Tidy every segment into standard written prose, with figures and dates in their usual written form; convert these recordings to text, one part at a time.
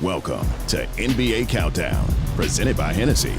Welcome to NBA Countdown, presented by Hennessy.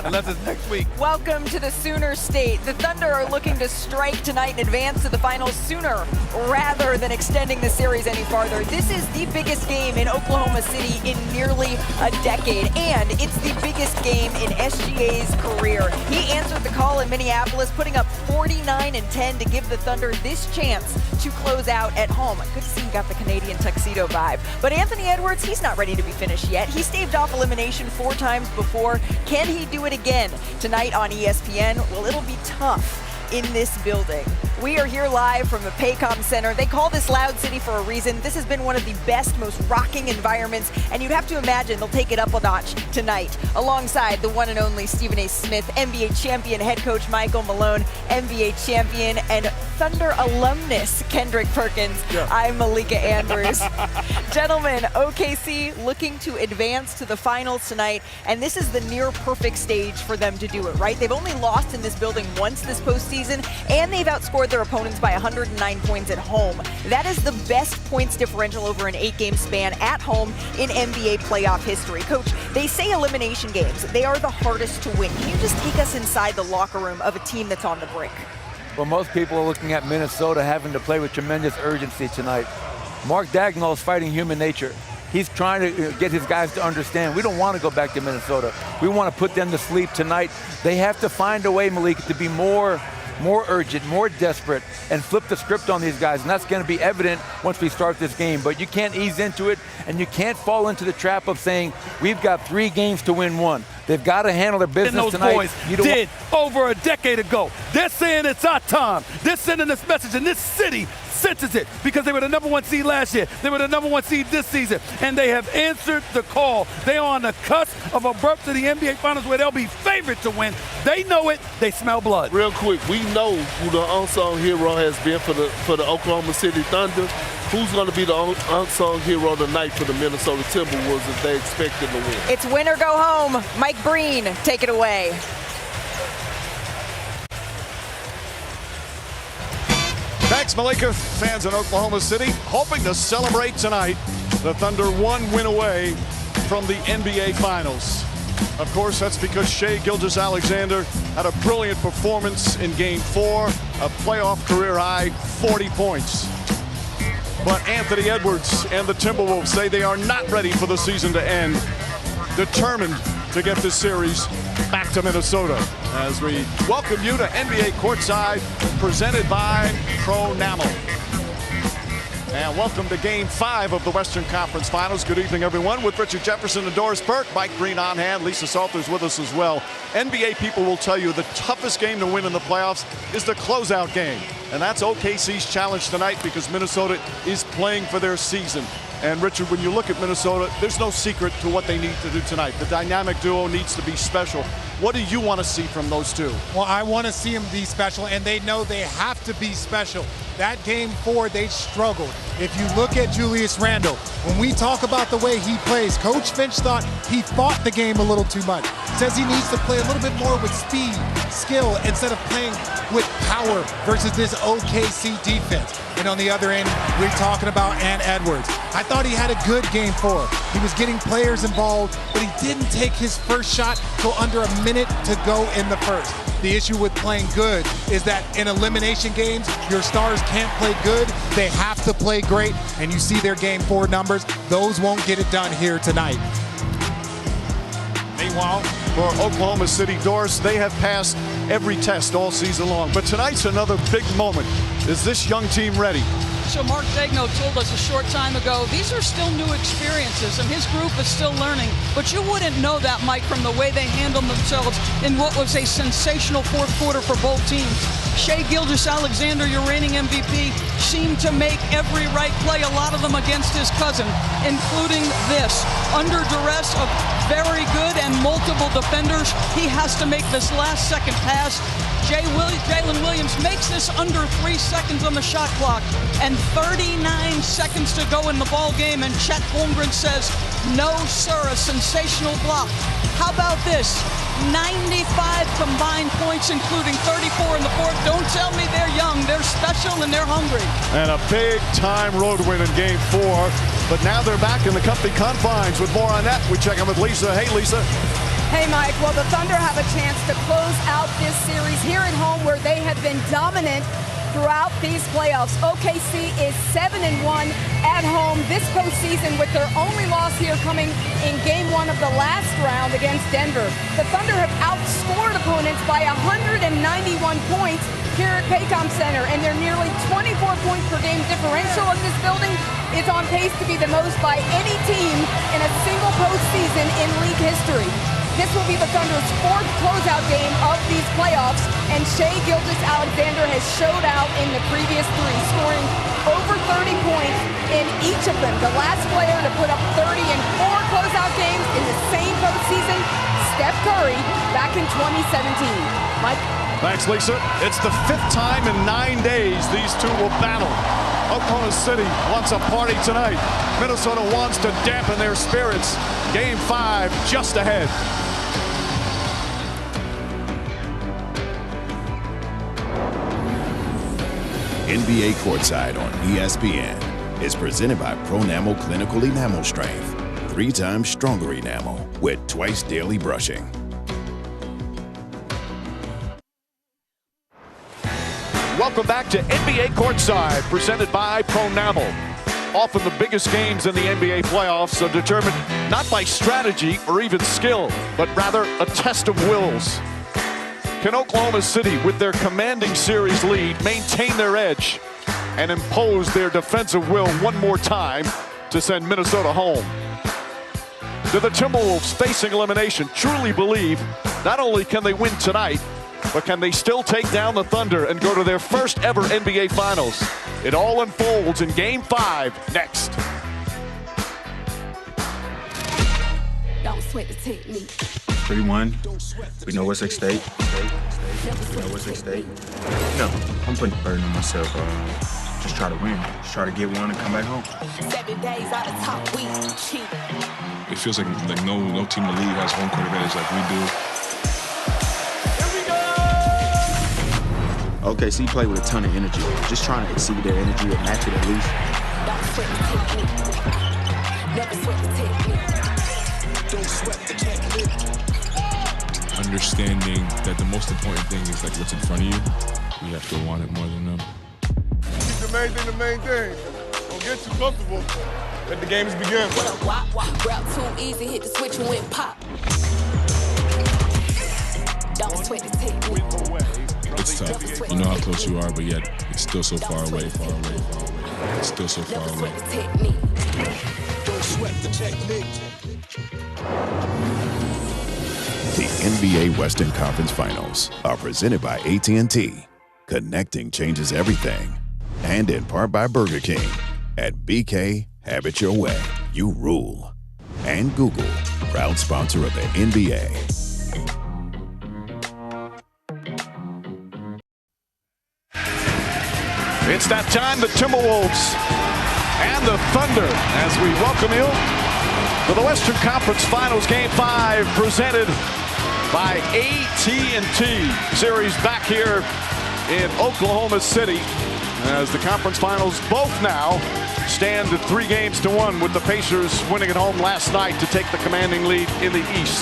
Unless it's next week. Welcome to the Sooner State. The Thunder are looking to strike tonight and advance to the finals sooner rather than extending the series any farther. This is the biggest game in Oklahoma City in nearly a decade, and it's the biggest game in SGA's career. He answered the call in Minneapolis, putting up 49-10 to give the Thunder this chance to close out at home. Good to see he got the Canadian tuxedo vibe. But Anthony Edwards, he's not ready to be finished yet. He staved off elimination 4 times before. Can he do it again tonight on ESPN? Well, it'll be tough in this building. We are here live from the Paycom Center. They call this Loud City for a reason. This has been one of the best, most rocking environments, and you'd have to imagine they'll take it up a notch tonight. Alongside the one and only Stephen A. Smith, NBA champion head coach Michael Malone, NBA champion and Thunder alumnus Kendrick Perkins. Yeah. I'm Malika Andrews. Gentlemen, OKC looking to advance to the finals tonight, and this is the near perfect stage for them to do it, right? They've only lost in this building once this postseason, and they've outscored their opponents by 109 points at home. That is the best points differential over an 8-game span at home in NBA playoff history. Coach, they say elimination games, they are the hardest to win. Can you just take us inside the locker room of a team that's on the brink? Well, most people are looking at Minnesota having to play with tremendous urgency tonight. Mark Dagnall is fighting human nature. He's trying to get his guys to understand we don't want to go back to Minnesota. We want to put them to sleep tonight. They have to find a way, Malik, to be more urgent, more desperate, and flip the script on these guys. And that's going to be evident once we start this game. But you can't ease into it, and you can't fall into the trap of saying, we've got 3 games to win 1. They've got to handle their business those tonight. boys did over a decade ago. They're saying it's our time. They're sending this message, and this city senses it because they were the #1 seed last year. They were the #1 seed this season, and they have answered the call. They are on the cusp of a berth to the NBA Finals where they'll be favored to win. They know it. They smell blood. Real quick, we know who the unsung hero has been for the Oklahoma City Thunder. Who's going to be the unsung hero tonight for the Minnesota Timberwolves if they expect them to win? It's win or go home. Mike Breen, take it away. Thanks, Malika. Fans in Oklahoma City hoping to celebrate tonight. The Thunder 1 win away from the NBA Finals. Of course, that's because Shai Gilgeous-Alexander had a brilliant performance in Game 4, a playoff career high 40 points. But Anthony Edwards and the Timberwolves say they are not ready for the season to end, determined to get this series back to Minnesota. As we welcome you to NBA Courtside, presented by Pronamel. And welcome to Game 5 of the Western Conference Finals. Good evening, everyone. With Richard Jefferson and Doris Burke, Mike Breen on hand, Lisa Salters with us as well. NBA people will tell you the toughest game to win in the playoffs is the closeout game. And that's OKC's challenge tonight because Minnesota is playing for their season. And Richard, when you look at Minnesota, there's no secret to what they need to do tonight. The dynamic duo needs to be special. What do you want to see from those two? Well, I want to see them be special, and they know they have to be special. That Game 4, they struggled. If you look at Julius Randle, when we talk about the way he plays, Coach Finch thought he fought the game a little too much. Says he needs to play a little bit more with speed, skill, instead of playing with power versus this OKC defense. And on the other end, we're talking about Ant Edwards. I thought he had a good Game 4. He was getting players involved, but he didn't take his first shot till under a minute to go in the first. The issue with playing good is that in elimination games, your stars can't play good. They have to play great, and you see their Game 4 numbers. Those won't get it done here tonight. Meanwhile, for Oklahoma City, Doris, they have passed every test all season long. But tonight's another big moment. Is this young team ready? So Mark Dagnall told us a short time ago, these are still new experiences, and his group is still learning. But you wouldn't know that, Mike, from the way they handled themselves in what was a sensational fourth quarter for both teams. Shai Gilgeous-Alexander, your reigning MVP, seemed to make every right play, a lot of them against his cousin, including this. Under duress of very good and multiple defenders, he has to make this last-second pass. Jalen Williams makes this under 3 seconds on the shot clock, and 39 seconds to go in the ball game, and Chet Holmgren says, no, sir, a sensational block. How about this? 95 combined points, including 34 in the fourth. Don't tell me they're young. They're special and they're hungry. And a big-time road win in Game 4 but now they're back in the comfy confines. With more on that, we check in with Lisa. Hey, Lisa. Hey, Mike. Well, the Thunder have a chance to close out this series here at home where they have been dominant throughout these playoffs. OKC is 7-1 at home this postseason, with their only loss here coming in game 1 of the last round against Denver. The Thunder have outscored opponents by 191 points here at Paycom Center, and their nearly 24 points per game differential in this building is on pace to be the most by any team in a single postseason in league history. This will be the Thunder's 4th closeout game of these playoffs, and Shai Gilgeous-Alexander has showed out in the previous 3, scoring over 30 points in each of them. The last player to put up 30 in 4 closeout games in the same postseason, Steph Curry, back in 2017. Mike? Thanks, Lisa. It's the 5th time in 9 days these two will battle. Oklahoma City wants a party tonight. Minnesota wants to dampen their spirits. Game 5 just ahead. NBA Courtside on ESPN is presented by Pronamel Clinical Enamel Strength. 3 times stronger enamel with twice daily brushing. Welcome back to NBA Courtside, presented by Pronamel. Often the biggest games in the NBA playoffs are determined not by strategy or even skill, but rather a test of wills. Can Oklahoma City, with their commanding series lead, maintain their edge and impose their defensive will one more time to send Minnesota home? Do the Timberwolves, facing elimination, truly believe not only can they win tonight, but can they still take down the Thunder and go to their first ever NBA Finals? It all unfolds in Game 5 next. Don't sweat the technique. 3-1. We know what's at stake. We know what's at stake. No, I'm putting the burden on myself. Just try to win. Just try to get one and come back home. 7 days out of top, we cheat. It feels like no team in the league has home court advantage like we do. OKC play with a ton of energy. Just trying to exceed their energy or match it at least. Don't sweat the technique. Never sweat the technique. Don't sweat the technique. Understanding that the most important thing is like what's in front of you. We have to want it more than them. Keep the main thing the main thing. Don't get too comfortable. Let the games begin. Route too easy, hit the switch and went pop. Don't sweat the technique. It's tough. You know how close you are, but yet it's still so far away. It's still so far away. Don't sweat the technique. The NBA Western Conference Finals are presented by AT&T. Connecting changes everything. And in part by Burger King. At BK, have it your way. You rule. And Google, proud sponsor of the NBA. It's that time, the Timberwolves and the Thunder, as we welcome you to the Western Conference Finals Game 5, presented by AT&T. Series back here in Oklahoma City, as the conference finals both now stand at 3-1, with the Pacers winning at home last night to take the commanding lead in the East.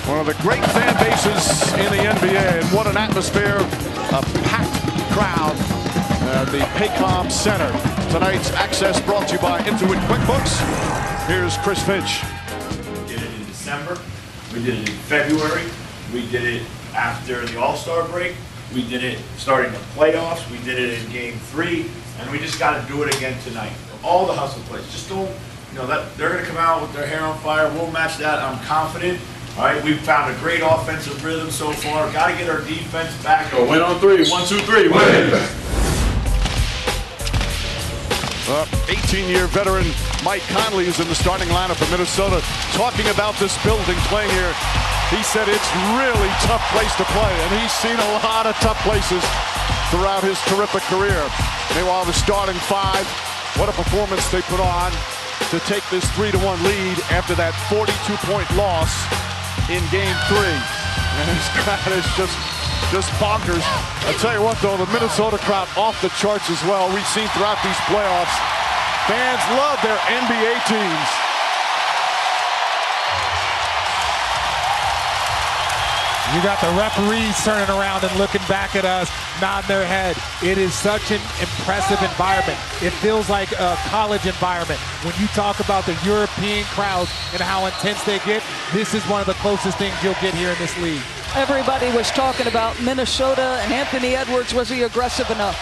One of the great fan bases in the NBA, and what an atmosphere, a packed crowd at the Paycom Center. Tonight's access brought to you by Intuit QuickBooks. Here's Chris Finch. We did it in December. We did it in February. We did it after the All-Star break. We did it starting the playoffs. We did it in Game 3, and we just got to do it again tonight. All the hustle plays. Just don't, that they're going to come out with their hair on fire. We'll match that. I'm confident. All right, we've found a great offensive rhythm so far. Got to get our defense back. Go win on 3. 1, 2, 3. Win. 18-year veteran Mike Conley is in the starting lineup for Minnesota. Talking about this building, playing here, he said it's really tough place to play, and he's seen a lot of tough places throughout his terrific career. Meanwhile, the starting 5, what a performance they put on to take this 3-1 lead after that 42-point loss in Game 3. And this crowd is just bonkers. I tell you what, though, the Minnesota crowd off the charts as well. We've seen throughout these playoffs Fans love their NBA teams. You got the referees turning around and looking back at us, nodding their head. It is such an impressive environment. It feels like a college environment. When you talk about the European crowds and how intense they get, this is one of the closest things you'll get here in this league. Everybody was talking about Minnesota and Anthony Edwards. Was he aggressive enough?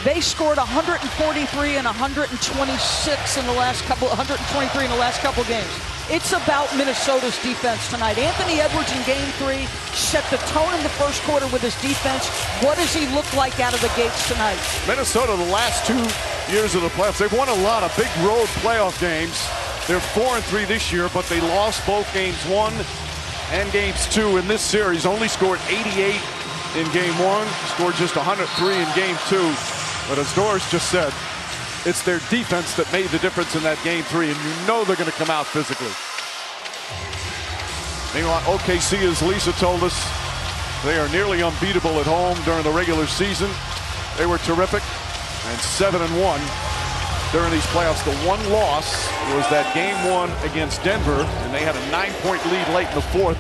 They scored 143 and 126 in the last couple, 123 in the last couple games. It's about Minnesota's defense tonight. Anthony Edwards in Game 3 set the tone in the first quarter with his defense. What does he look like out of the gates tonight? Minnesota, the last 2 years of the playoffs, they've won a lot of big road playoff games. They're 4-3 this year, but they lost both games 1 and games 2 in this series. Only scored 88 in Game 1, scored just 103 in Game 2. But as Doris just said, it's their defense that made the difference in that Game 3, and you know they're going to come out physically. Meanwhile, OKC, as Lisa told us, they are nearly unbeatable at home during the regular season. They were terrific, and 7-1 during these playoffs. The one loss was that Game 1 against Denver, and they had a 9-point lead late in the fourth.